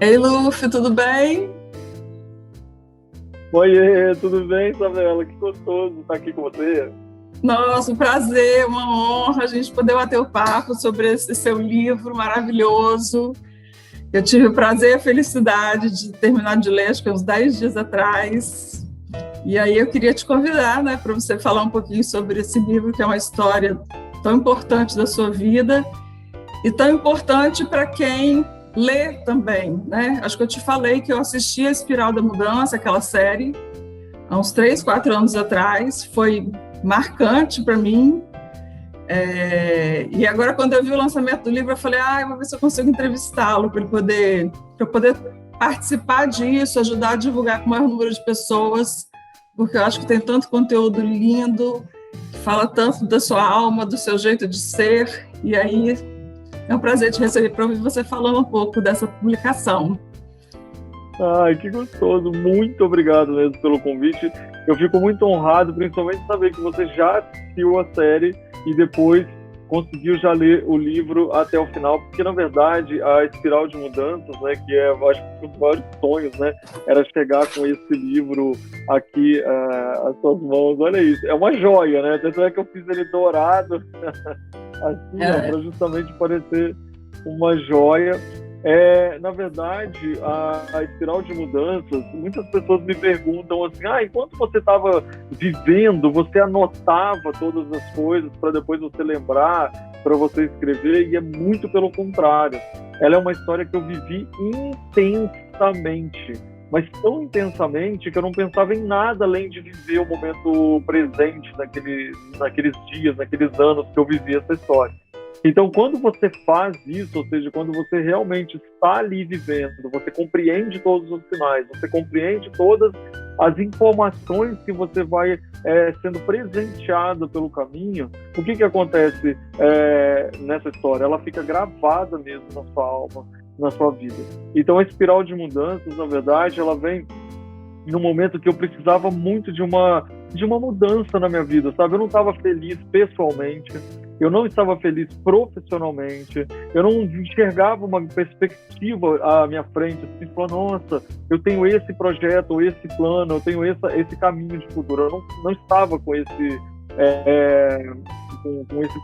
Ei, Luffy, tudo bem? Oiê, tudo bem, Isabela? Que gostoso estar aqui com você. Nossa, um prazer, uma honra a gente poder bater o papo sobre esse seu livro maravilhoso. Eu tive o prazer e a felicidade de terminar de ler, acho que uns 10 dias atrás. E aí eu queria te convidar, né, para você falar um pouquinho sobre esse livro, que é uma história tão importante da sua vida e tão importante para quem lê também, né? Acho que eu te falei que eu assisti a Espiral da Mudança, aquela série, há uns 3, 4 anos atrás, foi marcante para mim. E agora, quando eu vi o lançamento do livro, eu falei, eu vou ver se eu consigo entrevistá-lo para eu poder participar disso, ajudar a divulgar com o maior número de pessoas, porque eu acho que tem tanto conteúdo lindo, que fala tanto da sua alma, do seu jeito de ser, e aí é um prazer te receber para ouvir você falando um pouco dessa publicação. Ai, que gostoso. Muito obrigado mesmo pelo convite. Eu fico muito honrado, principalmente saber que você já assistiu a série e depois conseguiu já ler o livro até o final, porque na verdade a Espiral de Mudanças, né, que é, eu acho que um dos maiores sonhos, né, era chegar com esse livro aqui às suas mãos. Olha isso, é uma joia, né? Tanto é que eu fiz ele dourado, assim, para justamente parecer uma joia. Na verdade, a Espiral de Mudanças, muitas pessoas me perguntam assim, enquanto você estava vivendo, você anotava todas as coisas para depois você lembrar, para você escrever, e é muito pelo contrário. Ela é uma história que eu vivi intensamente, mas tão intensamente que eu não pensava em nada além de viver o momento presente naqueles dias, naqueles anos que eu vivi essa história. Então, quando você faz isso, ou seja, quando você realmente está ali vivendo, você compreende todos os sinais, você compreende todas as informações que você vai sendo presenteado pelo caminho, o que acontece nessa história? Ela fica gravada mesmo na sua alma, na sua vida. Então, a Espiral de Mudanças, na verdade, ela vem no momento que eu precisava muito de uma mudança na minha vida, sabe? Eu não estava feliz pessoalmente, eu não estava feliz profissionalmente, eu não enxergava uma perspectiva à minha frente, assim, falando, nossa, eu tenho esse projeto, esse plano, eu tenho esse caminho de futuro. Eu não estava com esse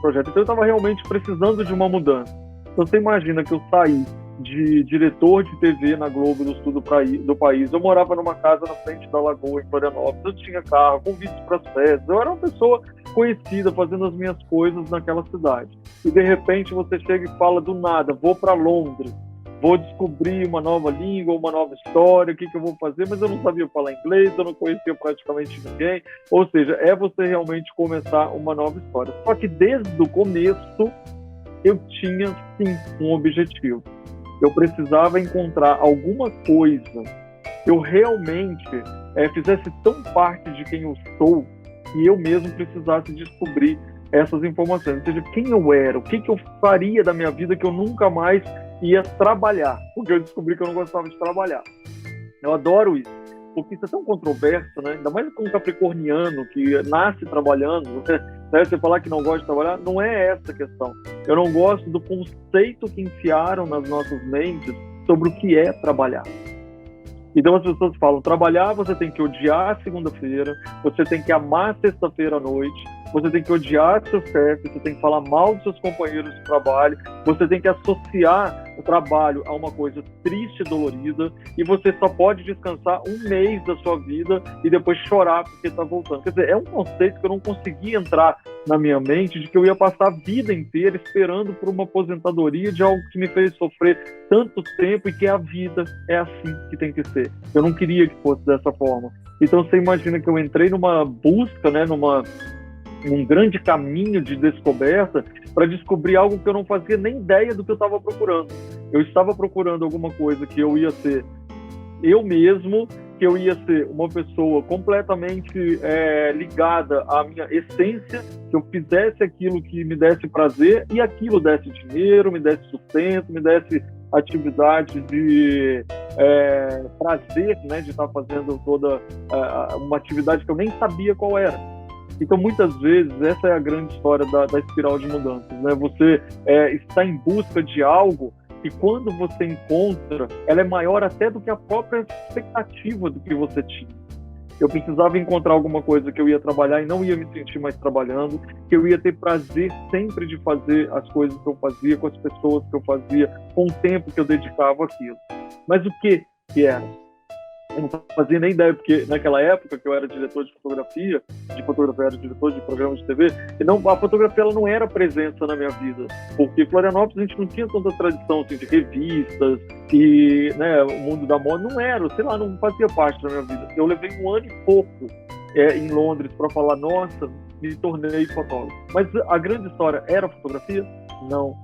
projeto. Então eu estava realmente precisando de uma mudança. Então você imagina que eu saí de diretor de TV na Globo do país. Eu morava numa casa na frente da Lagoa, em Florianópolis. Eu tinha carro, convites para as festas. Eu era uma pessoa conhecida, fazendo as minhas coisas naquela cidade. E de repente você chega e fala do nada, vou para Londres, vou descobrir uma nova língua, uma nova história, o que eu vou fazer, mas eu não sabia falar inglês, eu não conhecia praticamente ninguém. Ou seja, é você realmente começar uma nova história. Só que desde o começo eu tinha sim um objetivo. Eu precisava encontrar alguma coisa que eu realmente fizesse tão parte de quem eu sou que eu mesmo precisasse descobrir essas informações. Ou seja, quem eu era, o que eu faria da minha vida que eu nunca mais ia trabalhar, porque eu descobri que eu não gostava de trabalhar. Eu adoro isso, porque isso é tão controverso, né? Ainda mais com um capricorniano que nasce trabalhando, né? Você falar que não gosta de trabalhar, não é essa a questão. Eu não gosto do conceito que enfiaram nas nossas mentes sobre o que é trabalhar. Então as pessoas falam, trabalhar você tem que odiar a segunda-feira, você tem que amar a sexta-feira à noite, você tem que odiar seu chefe, você tem que falar mal dos seus companheiros de trabalho, você tem que associar o trabalho a uma coisa triste e dolorida, e você só pode descansar um mês da sua vida e depois chorar porque está voltando. Quer dizer, é um conceito que eu não consegui entrar na minha mente de que eu ia passar a vida inteira esperando por uma aposentadoria de algo que me fez sofrer tanto tempo e que a vida é assim que tem que ser. Eu não queria que fosse dessa forma. Então você imagina que eu entrei numa busca, né, num grande caminho de descoberta para descobrir algo que eu não fazia nem ideia do que eu estava procurando. Eu estava procurando alguma coisa que eu ia ser eu mesmo, que eu ia ser uma pessoa completamente ligada à minha essência, que eu fizesse aquilo que me desse prazer e aquilo desse dinheiro, me desse sustento, me desse atividade de prazer, né, de estar fazendo toda uma atividade que eu nem sabia qual era. Então, muitas vezes, essa é a grande história da espiral de mudanças, né? Você está em busca de algo que quando você encontra, ela é maior até do que a própria expectativa do que você tinha. Eu precisava encontrar alguma coisa que eu ia trabalhar e não ia me sentir mais trabalhando, que eu ia ter prazer sempre de fazer as coisas que eu fazia, com as pessoas que eu fazia, com o tempo que eu dedicava àquilo. Mas o que era? Eu não fazia nem ideia, porque naquela época que eu era diretor de fotografia, eu era diretor de programa de TV, e não, a fotografia ela não era presença na minha vida, porque em Florianópolis a gente não tinha tanta tradição assim, de revistas e, né, o mundo da moda não era, sei lá, não fazia parte da minha vida. Eu levei 1 ano e pouco em Londres para falar, nossa, me tornei fotógrafo. Mas a grande história era a fotografia? Não.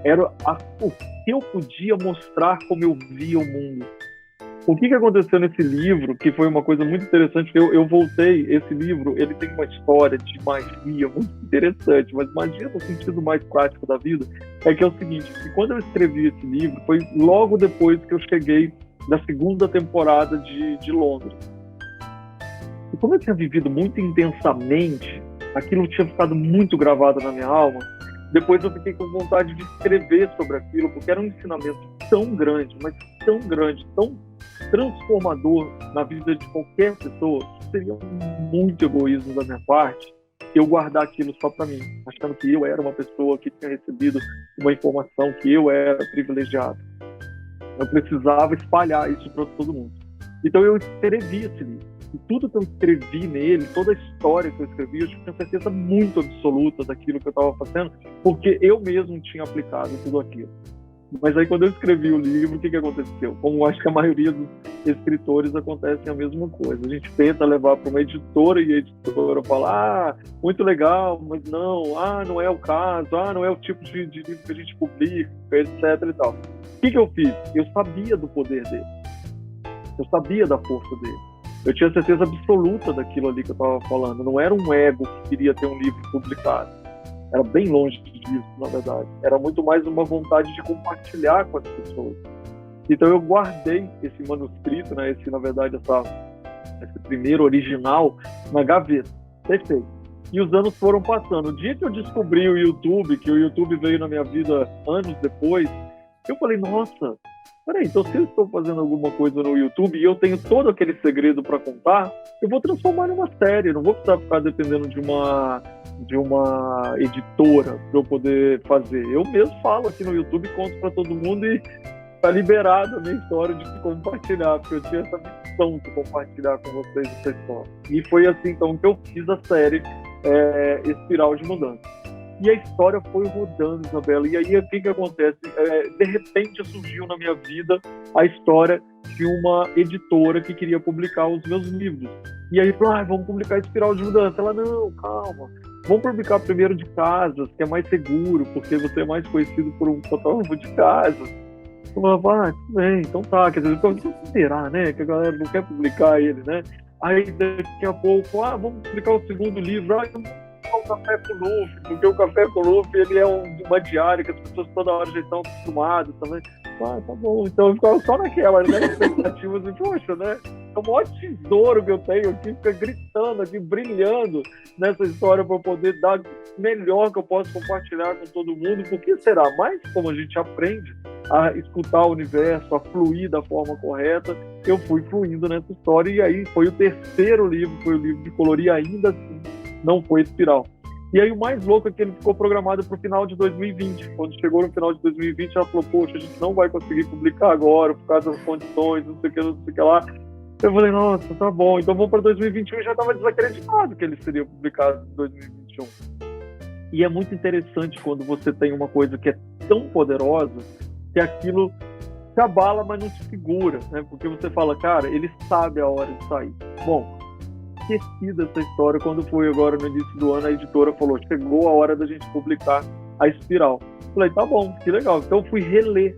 Era o que eu podia mostrar como eu via o mundo. O que aconteceu nesse livro, que foi uma coisa muito interessante, que eu voltei, esse livro, ele tem uma história de magia muito interessante, mas magia no sentido mais prático da vida, é que é o seguinte, que quando eu escrevi esse livro, foi logo depois que eu cheguei da 2ª temporada de Londres. E como eu tinha vivido muito intensamente, aquilo tinha ficado muito gravado na minha alma, depois eu fiquei com vontade de escrever sobre aquilo, porque era um ensinamento tão grande, mas tão grande, tão transformador na vida de qualquer pessoa, seria muito egoísmo da minha parte eu guardar aquilo só para mim, achando que eu era uma pessoa que tinha recebido uma informação, que eu era privilegiado. Eu precisava espalhar isso para todo mundo. Então eu escrevi esse livro. E tudo que eu escrevi nele, toda a história que eu escrevi, eu tinha certeza muito absoluta daquilo que eu estava fazendo, porque eu mesmo tinha aplicado tudo aquilo. Mas aí quando eu escrevi o livro, o que aconteceu? Como acho que a maioria dos escritores acontece a mesma coisa. A gente tenta levar para uma editora e a editora fala, muito legal, mas não, não é o caso, não é o tipo de livro que a gente publica, etc. e tal. O que eu fiz? Eu sabia do poder dele. Eu sabia da força dele. Eu tinha certeza absoluta daquilo ali que eu estava falando. Não era um ego que queria ter um livro publicado. Era bem longe disso, na verdade. Era muito mais uma vontade de compartilhar com as pessoas. Então eu guardei esse manuscrito, né, esse primeiro original, na gaveta. Perfeito. E os anos foram passando. O dia que eu descobri o YouTube, que o YouTube veio na minha vida anos depois, eu falei, nossa, peraí, então se eu estou fazendo alguma coisa no YouTube e eu tenho todo aquele segredo para contar, eu vou transformar numa série, não vou precisar ficar dependendo de uma editora para eu poder fazer. Eu mesmo falo aqui no YouTube, conto para todo mundo e tá liberado a minha história de compartilhar, porque eu tinha essa missão de compartilhar com vocês essa história. E foi assim, então, que eu fiz a série Espiral de Mudança. E a história foi rodando, Isabela. E aí, o que acontece? De repente, surgiu na minha vida a história de uma editora que queria publicar os meus livros. E aí, falou, vamos publicar Espiral de Mudança. Ela, não, calma. Vamos publicar primeiro de casas, que é mais seguro, porque você é mais conhecido por um fotógrafo de casas. Eu falava, tudo bem, então tá. Quer dizer, será, né? Que a galera não quer publicar ele, né? Aí, daqui a pouco, vamos publicar o 2º livro. O Café com Luffy, porque o Café com Luffy, ele é uma diária que as pessoas toda hora já estão acostumadas também. Tá bom. Então eu ficava só naquela, né? Expectativa assim, poxa, né? É o maior tesouro que eu tenho aqui, fica gritando aqui, brilhando nessa história para poder dar o melhor que eu posso compartilhar com todo mundo. Por que será? Mas como a gente aprende a escutar o universo, a fluir da forma correta, eu fui fluindo nessa história. E aí foi o 3º livro, foi o livro de colorir, ainda assim não foi Espiral. E aí o mais louco é que ele ficou programado para o final de 2020. Quando chegou no final de 2020, ela falou, poxa, a gente não vai conseguir publicar agora por causa das condições, não sei o que lá. Eu falei, nossa, tá bom, então vamos para 2021. E já estava desacreditado que ele seria publicado em 2021. E é muito interessante quando você tem uma coisa que é tão poderosa que aquilo te abala, mas não te segura, né? Porque você fala, cara, ele sabe a hora de sair. Bom, esquecida essa história quando foi agora no início do ano, a editora falou, chegou a hora da gente publicar a Espiral. Falei, tá bom, que legal. Então eu fui reler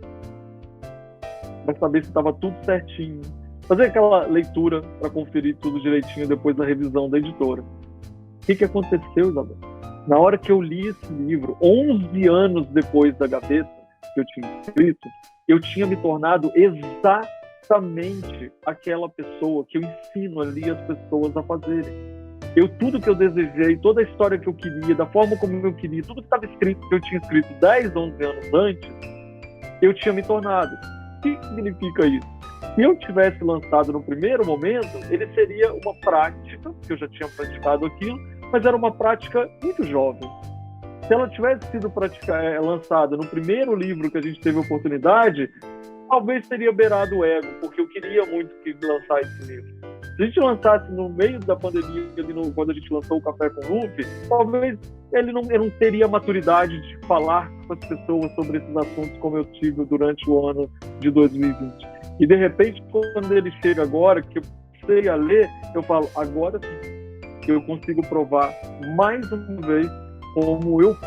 para saber se estava tudo certinho, fazer aquela leitura para conferir tudo direitinho depois da revisão da editora. O que aconteceu, Isabel? Na hora que eu li esse livro, 11 anos depois da gaveta que eu tinha escrito, eu tinha me tornado exatamente aquela pessoa que eu ensino ali as pessoas a fazerem. Tudo que eu desejei, toda a história que eu queria, da forma como eu queria, tudo que estava escrito, que eu tinha escrito 10, 11 anos antes, eu tinha me tornado. O que significa isso? Se eu tivesse lançado no primeiro momento, ele seria uma prática, que eu já tinha praticado aquilo, mas era uma prática muito jovem. Se ela tivesse sido lançada no primeiro livro que a gente teve a oportunidade, talvez teria beirado o ego, porque eu queria muito lançar esse livro. Se a gente lançasse no meio da pandemia, quando a gente lançou o Café com Luffy, talvez ele não teria a maturidade de falar com as pessoas sobre esses assuntos como eu tive durante o ano de 2020. E, de repente, quando ele chega agora, que eu sei a ler, eu falo, agora sim, eu consigo provar mais uma vez como eu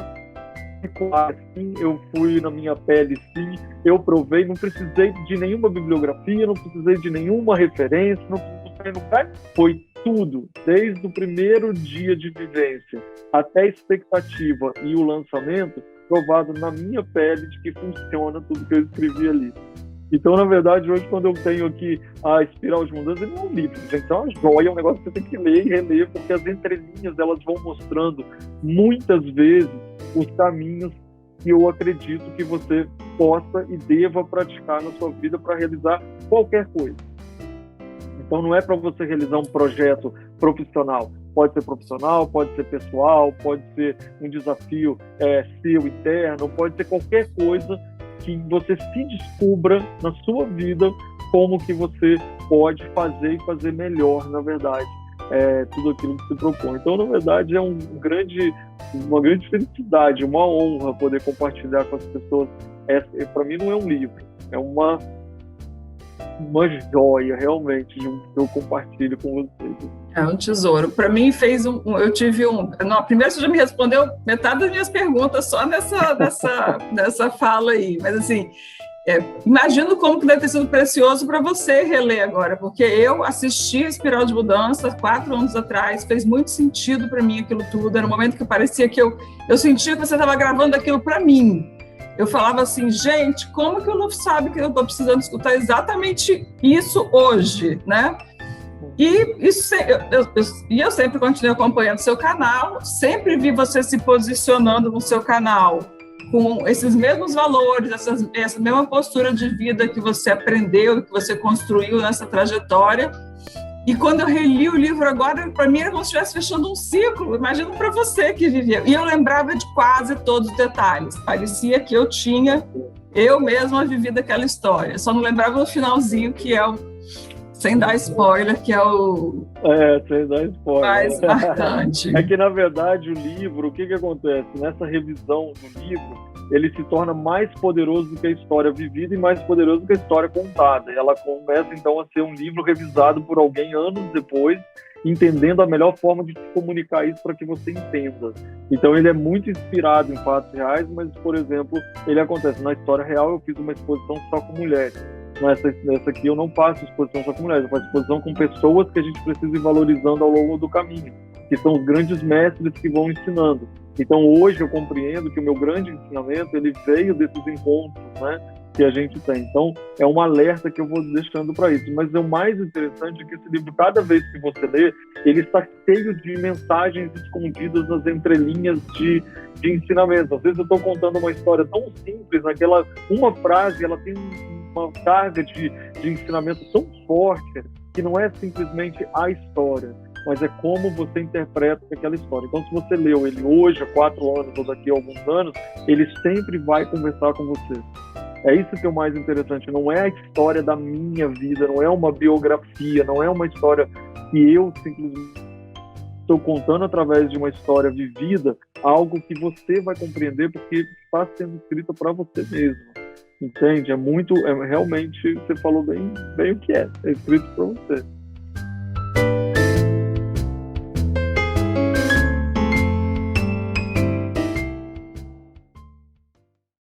sim, eu fui na minha pele, sim, eu provei, não precisei de nenhuma bibliografia, não precisei de nenhuma referência, não precisei de lugar, foi tudo, desde o primeiro dia de vivência até a expectativa e o lançamento, provado na minha pele de que funciona tudo que eu escrevi ali. Então, na verdade, hoje, quando eu tenho aqui a Espiral de Mudança, ele não é um livro, gente, é uma joia, é um negócio que você tem que ler e reler, porque as entrelinhas, elas vão mostrando, muitas vezes, os caminhos que eu acredito que você possa e deva praticar na sua vida para realizar qualquer coisa. Então, não é para você realizar um projeto profissional. Pode ser profissional, pode ser pessoal, pode ser um desafio seu interno, pode ser qualquer coisa que você se descubra na sua vida como que você pode fazer e fazer melhor, na verdade, tudo aquilo que se propõe. Então, na verdade, é uma grande felicidade, uma honra poder compartilhar com as pessoas. Para mim, não é um livro, é uma joia, realmente, que eu compartilho com vocês. É um tesouro. Para mim, eu tive Não, primeiro você já me respondeu metade das minhas perguntas só nessa fala aí, mas assim, imagino como que deve ter sido precioso para você reler agora, porque eu assisti Espiral de Mudança 4 anos atrás, fez muito sentido para mim aquilo tudo, era um momento que parecia que eu sentia que você estava gravando aquilo para mim. Eu falava assim, gente, como que o Luffy sabe que eu estou precisando escutar exatamente isso hoje, né? E eu sempre continuei acompanhando seu canal, sempre vi você se posicionando no seu canal com esses mesmos valores, essa mesma postura de vida que você aprendeu, que você construiu nessa trajetória. E quando eu reli o livro agora, para mim era como se estivesse fechando um ciclo, imagino para você que viveu. E eu lembrava de quase todos os detalhes, parecia que eu mesma vivido aquela história, só não lembrava no finalzinho, que é sem dar spoiler, que é o sem dar spoiler, mais marcante. É que, na verdade, o livro, o que acontece? Nessa revisão do livro, ele se torna mais poderoso do que a história vivida e mais poderoso do que a história contada. Ela começa, então, a ser um livro revisado por alguém anos depois, entendendo a melhor forma de te comunicar isso para que você entenda. Então, ele é muito inspirado em fatos reais, mas, por exemplo, ele acontece. Na história real, eu fiz uma exposição só com mulheres. Nessa aqui eu não faço exposição só com mulheres, eu faço exposição com pessoas que a gente precisa ir valorizando ao longo do caminho, que são os grandes mestres que vão ensinando. Então hoje eu compreendo que o meu grande ensinamento, ele veio desses encontros, né, que a gente tem. Então é um alerta que eu vou deixando para isso. Mas o mais interessante é que esse livro, cada vez que você lê, ele está cheio de mensagens escondidas nas entrelinhas de ensinamento. Às vezes eu estou contando uma história tão simples, naquela uma frase, ela tem uma carga de ensinamento tão forte que não é simplesmente a história, mas é como você interpreta aquela história. Então, se você leu ele hoje, há 4 anos ou daqui a alguns anos, ele sempre vai conversar com você. É isso que é o mais interessante, não é a história da minha vida, não é uma biografia, não é uma história que eu simplesmente estou contando através de uma história vivida, algo que você vai compreender porque está sendo escrito para você mesmo. Entende? Realmente, você falou bem o que é escrito para você.